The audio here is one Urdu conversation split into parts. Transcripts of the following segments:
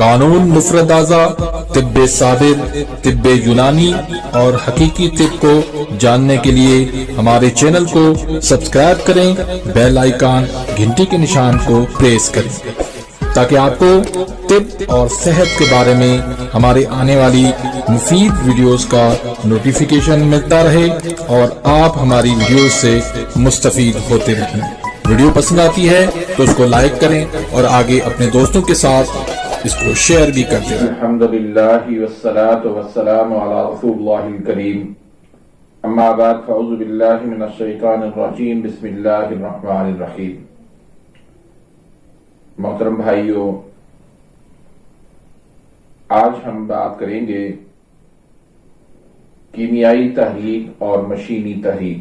قانون مفرد اعضاء، طب صابر، طب یونانی اور حقیقی طب کو جاننے کے لیے ہمارے چینل کو سبسکرائب کریں، بیل آئیکن گھنٹی کے نشان کو پریس کریں تاکہ آپ کو طب اور صحت کے بارے میں ہمارے آنے والی مفید ویڈیوز کا نوٹیفیکیشن ملتا رہے اور آپ ہماری ویڈیوز سے مستفید ہوتے رہیں۔ ویڈیو پسند آتی ہے تو اس کو لائک کریں اور آگے اپنے دوستوں کے ساتھ اس کو شیئر بھی کر دیں۔ الحمدللہ والصلاة والسلام علی رسول اللہ الکریم، اما بعد فاعوذ باللہ من الشیطان الرجیم، بسم اللہ الرحمن الرحیم۔ محترم بھائیو، آج ہم بات کریں گے کیمیائی تحریک اور مشینی تحریک۔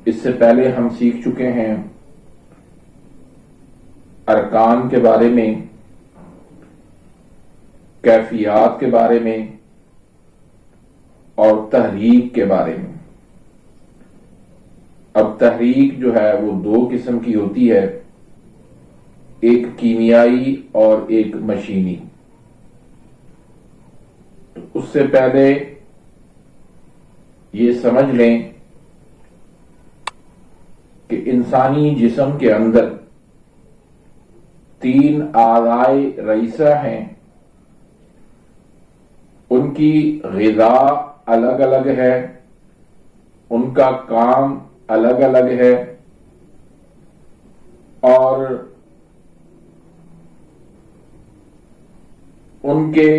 اس سے پہلے ہم سیکھ چکے ہیں ارکان کے بارے میں، کیفیات کے بارے میں اور تحریک کے بارے میں۔ اب تحریک جو ہے وہ دو قسم کی ہوتی ہے، ایک کیمیائی اور ایک مشینی۔ تو اس سے پہلے یہ سمجھ لیں کہ انسانی جسم کے اندر 3 اعضائے رئیسہ ہیں، ان کی غذا الگ الگ ہے، ان کا کام الگ الگ ہے، اور ان کے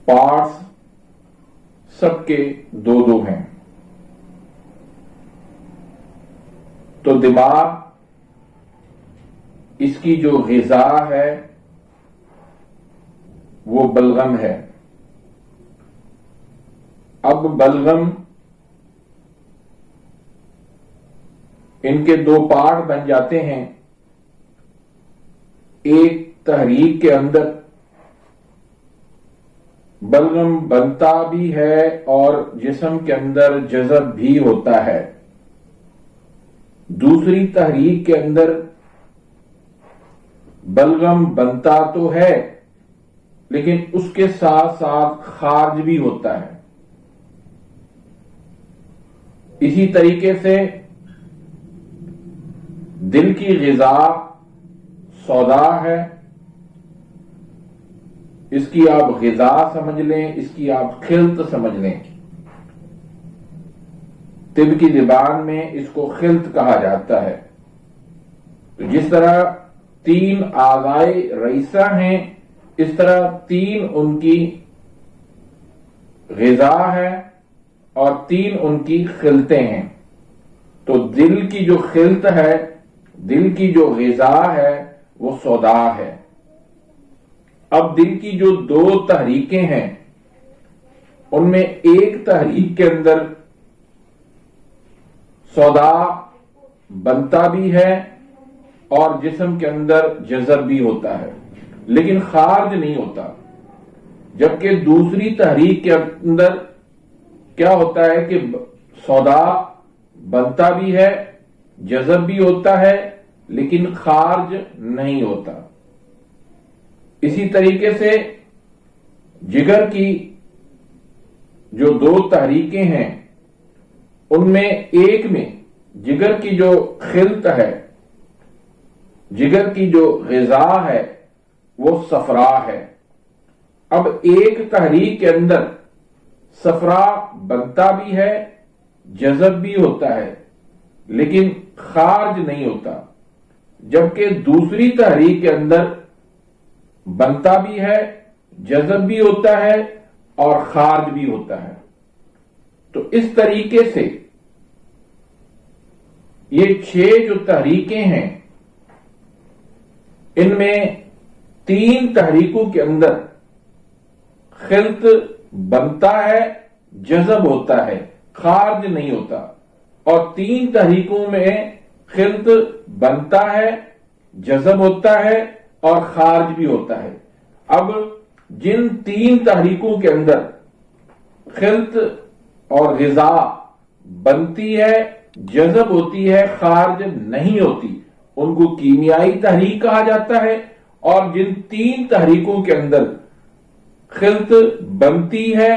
پارٹس سب کے 2 ہیں۔ تو دماغ، اس کی جو غذا ہے وہ بلغم ہے۔ اب بلغم، ان کے 2 پارٹ بن جاتے ہیں۔ ایک تحریک کے اندر بلغم بنتا بھی ہے اور جسم کے اندر جذب بھی ہوتا ہے۔ دوسری تحریک کے اندر بلغم بنتا تو ہے لیکن اس کے ساتھ ساتھ خارج بھی ہوتا ہے۔ اسی طریقے سے دل کی غذا سودا ہے، اس کی آپ غذا سمجھ لیں، اس کی آپ خلط سمجھ لیں۔ طب کی زبان میں اس کو خلط کہا جاتا ہے۔ تو جس طرح 3 اعضائے رئیسہ ہیں، اس طرح 3 ان کی غذا ہے اور 3 ان کی خلطیں ہیں۔ تو دل کی جو خلط ہے، دل کی جو غذا ہے وہ سودا ہے۔ اب دل کی جو 2 تحریکیں ہیں، ان میں ایک تحریک کے اندر سودا بنتا بھی ہے اور جسم کے اندر جذب بھی ہوتا ہے لیکن خارج نہیں ہوتا، جبکہ دوسری تحریک کے اندر کیا ہوتا ہے کہ سودا بنتا بھی ہے، جذب بھی ہوتا ہے لیکن خارج نہیں ہوتا۔ اسی طریقے سے جگر کی جو 2 تحریکیں ہیں، ان میں ایک میں جگر کی جو خلط ہے، جگر کی جو غذا ہے وہ صفرا ہے۔ اب ایک تحریک کے اندر صفرا بنتا بھی ہے، جذب بھی ہوتا ہے لیکن خارج نہیں ہوتا، جبکہ دوسری تحریک کے اندر بنتا بھی ہے، جذب بھی ہوتا ہے اور خارج بھی ہوتا ہے۔ تو اس طریقے سے یہ 6 جو تحریکیں ہیں، ان میں 3 تحریکوں کے اندر خلط بنتا ہے، جذب ہوتا ہے، خارج نہیں ہوتا، اور 3 تحریکوں میں خلط بنتا ہے، جذب ہوتا ہے اور خارج بھی ہوتا ہے۔ اب جن 3 تحریکوں کے اندر خلط اور غذا بنتی ہے، جذب ہوتی ہے، خارج نہیں ہوتی، ان کو کیمیائی تحریک کہا جاتا ہے، اور جن 3 تحریکوں کے اندر خلط بنتی ہے،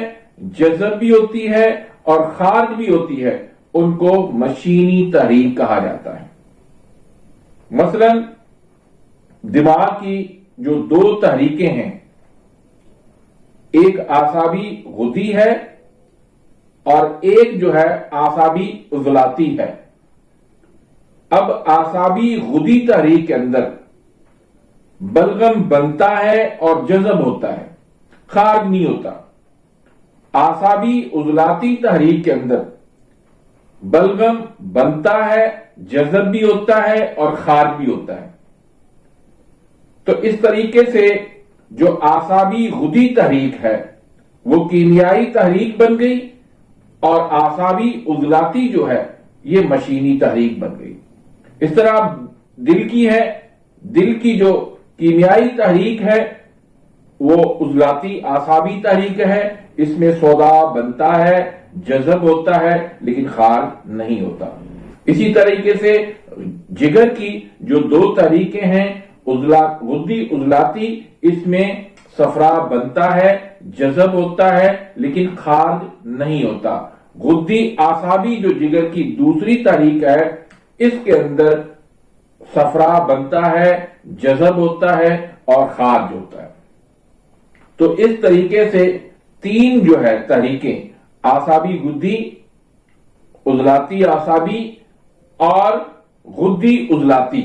جذب بھی ہوتی ہے اور خارج بھی ہوتی ہے، ان کو مشینی تحریک کہا جاتا ہے۔ مثلا دماغ کی جو 2 تحریکیں ہیں، ایک اعصابی غدی ہے اور ایک جو ہے اعصابی عضلاتی ہے۔ اب اعصابی غدی تحریک کے اندر بلغم بنتا ہے اور جذب ہوتا ہے، خارج نہیں ہوتا۔ اعصابی عضلاتی تحریک کے اندر بلغم بنتا ہے، جذب بھی ہوتا ہے اور خارج بھی ہوتا ہے۔ تو اس طریقے سے جو اعصابی غدی تحریک ہے وہ کیمیائی تحریک بن گئی، اور اعصابی عضلاتی جو ہے یہ مشینی تحریک بن گئی۔ اس طرح دل کی ہے، دل کی جو کیمیائی تحریک ہے وہ عضلاتی اعصابی تحریک ہے، اس میں سودا بنتا ہے، جذب ہوتا ہے لیکن خارج نہیں ہوتا۔ اسی طریقے سے جگر کی جو 2 تحریکیں ہیں، غدی عضلاتی، اس میں صفرا بنتا ہے، جذب ہوتا ہے لیکن خارج نہیں ہوتا۔ غدی اعصابی جو جگر کی دوسری تحریک ہے، اس کے اندر صفرا بنتا ہے، جذب ہوتا ہے اور خارج ہوتا ہے۔ تو اس طریقے سے 3 جو ہے تحریکیں، اعصابی غدی، عضلاتی اعصابی اور غدی عضلاتی،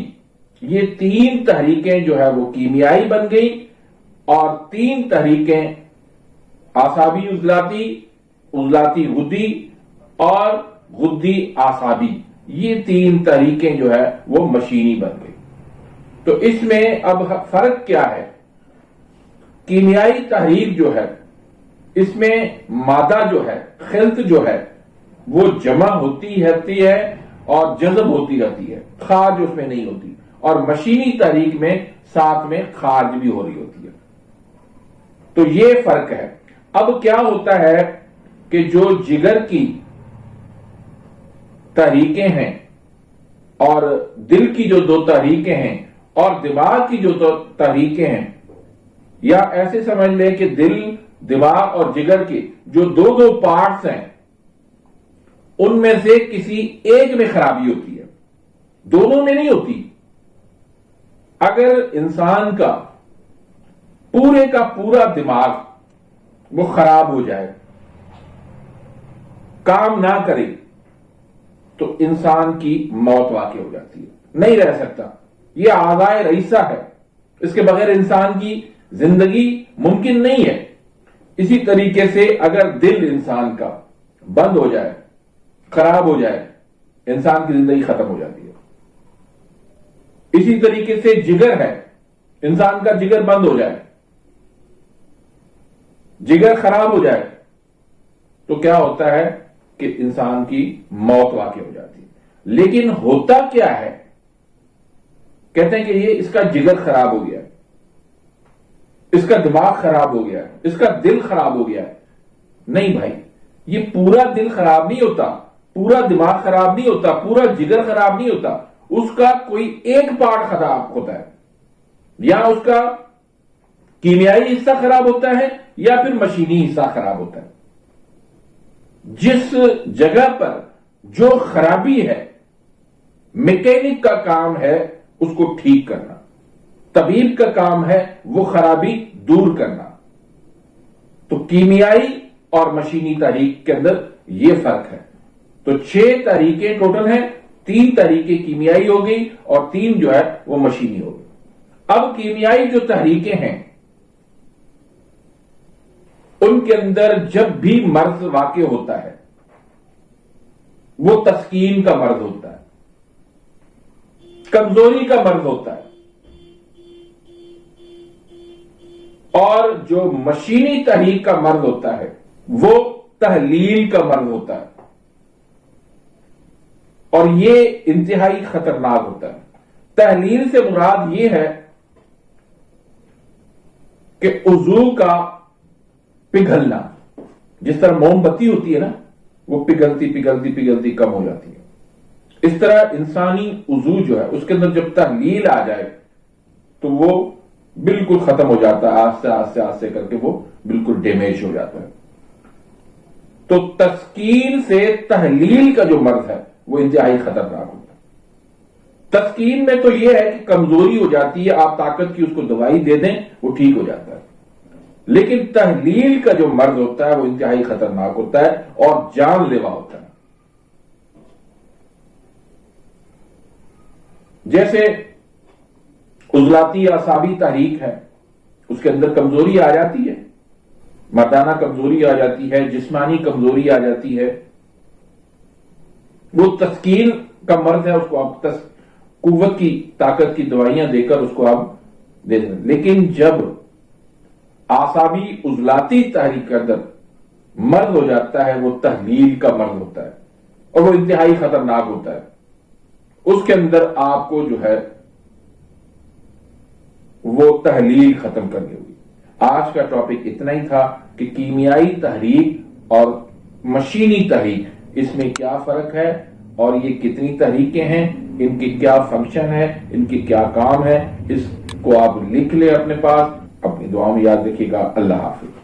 یہ 3 تحریکیں جو ہے وہ کیمیائی بن گئی، اور 3 تحریکیں اعصابی عضلاتی، عضلاتی غدی اور غدی اعصابی، یہ 3 تحریکیں جو ہے وہ مشینی بن گئی۔ تو اس میں اب فرق کیا ہے؟ کیمیائی تحریک جو ہے اس میں مادہ جو ہے، خلط جو ہے وہ جمع ہوتی رہتی ہے اور جذب ہوتی رہتی ہے، خارج اس میں نہیں ہوتی، اور مشینی تحریک میں ساتھ میں خارج بھی ہو رہی ہوتی ہے۔ تو یہ فرق ہے۔ اب کیا ہوتا ہے کہ جو جگر کی تحریکیں ہیں اور دل کی جو 2 تحریکیں ہیں اور دماغ کی جو 2 تحریکیں ہیں، یا ایسے سمجھ لیں کہ دل، دماغ اور جگر کے جو 2 پارٹس ہیں، ان میں سے کسی ایک میں خرابی ہوتی ہے، دونوں میں نہیں ہوتی۔ اگر انسان کا پورے کا پورا دماغ وہ خراب ہو جائے، کام نہ کرے، تو انسان کی موت واقع ہو جاتی ہے، نہیں رہ سکتا۔ یہ اعضائے رئیسہ ہے، اس کے بغیر انسان کی زندگی ممکن نہیں ہے۔ اسی طریقے سے اگر دل انسان کا بند ہو جائے، خراب ہو جائے، انسان کی زندگی ختم ہو جاتی ہے۔ اسی طریقے سے جگر ہے، انسان کا جگر بند ہو جائے، جگر خراب ہو جائے، تو کیا ہوتا ہے کہ انسان کی موت واقع ہو جاتی ہے۔ لیکن ہوتا کیا ہے؟ کہتے ہیں کہ یہ اس کا جگر خراب ہو گیا ہے، اس کا دماغ خراب ہو گیا ہے، اس کا دل خراب ہو گیا ہے۔ نہیں بھائی، یہ پورا دل خراب نہیں ہوتا، پورا دماغ خراب نہیں ہوتا، پورا جگر خراب نہیں ہوتا، اس کا کوئی ایک پارٹ خراب ہوتا ہے، یا اس کا کیمیائی حصہ خراب ہوتا ہے یا پھر مشینی حصہ خراب ہوتا ہے۔ جس جگہ پر جو خرابی ہے، میکینک کا کام ہے اس کو ٹھیک کرنا، طبیب کا کام ہے وہ خرابی دور کرنا۔ تو کیمیائی اور مشینی تحریک کے اندر یہ فرق ہے۔ تو 6 تحریکیں ٹوٹل ہیں، 3 تحریکیں کیمیائی ہو گئی اور 3 جو ہے وہ مشینی ہو گئی۔ اب کیمیائی جو تحریکیں ہیں ان کے اندر جب بھی مرض واقع ہوتا ہے وہ تسکین کا مرض ہوتا ہے، کمزوری کا مرض ہوتا ہے، اور جو مشینی تحریک کا مرض ہوتا ہے وہ تحلیل کا مرض ہوتا ہے، اور یہ انتہائی خطرناک ہوتا ہے۔ تحلیل سے مراد یہ ہے کہ عضو کا پگھلنا، جس طرح موم بتی ہوتی ہے نا، وہ پگھلتی پگھلتی پگھلتی کم ہو جاتی ہے، اس طرح انسانی عضو جو ہے اس کے اندر جب تحلیل آ جائے تو وہ بالکل ختم ہو جاتا ہے، آہستہ آہستہ آہستہ کر کے وہ بالکل ڈیمیج ہو جاتا ہے۔ تو تسکین سے تحلیل کا جو مرض ہے وہ انتہائی خطرناک ہوتا ہے۔ تسکین میں تو یہ ہے کہ کمزوری ہو جاتی ہے، آپ طاقت کی اس کو دوائی دے دیں وہ ٹھیک ہو جاتا ہے، لیکن تحلیل کا جو مرض ہوتا ہے وہ انتہائی خطرناک ہوتا ہے اور جان لیوا ہوتا ہے۔ جیسے عضلاتی اعصابی تحریک ہے، اس کے اندر کمزوری آ جاتی ہے، مردانہ کمزوری آ جاتی ہے، جسمانی کمزوری آ جاتی ہے، وہ تسکین کا مرض ہے، اس کو آپ قوت کی طاقت کی دوائیاں دے کر اس کو آپ دے دیں۔ لیکن جب اعصابی عضلاتی تحریک کے اندر مرض ہو جاتا ہے وہ تحلیل کا مرض ہوتا ہے اور وہ انتہائی خطرناک ہوتا ہے۔ اس کے اندر آپ کو جو ہے وہ تحلیل ختم کرنی ہوگی۔ آج کا ٹاپک اتنا ہی تھا کہ کیمیائی تحریک اور مشینی تحریک، اس میں کیا فرق ہے اور یہ کتنی تحریکیں ہیں، ان کی کیا فنکشن ہے، ان کی کیا کام ہے، اس کو آپ لکھ لیں اپنے پاس، اپنی دعاؤں میں یاد رکھیے گا۔ اللہ حافظ۔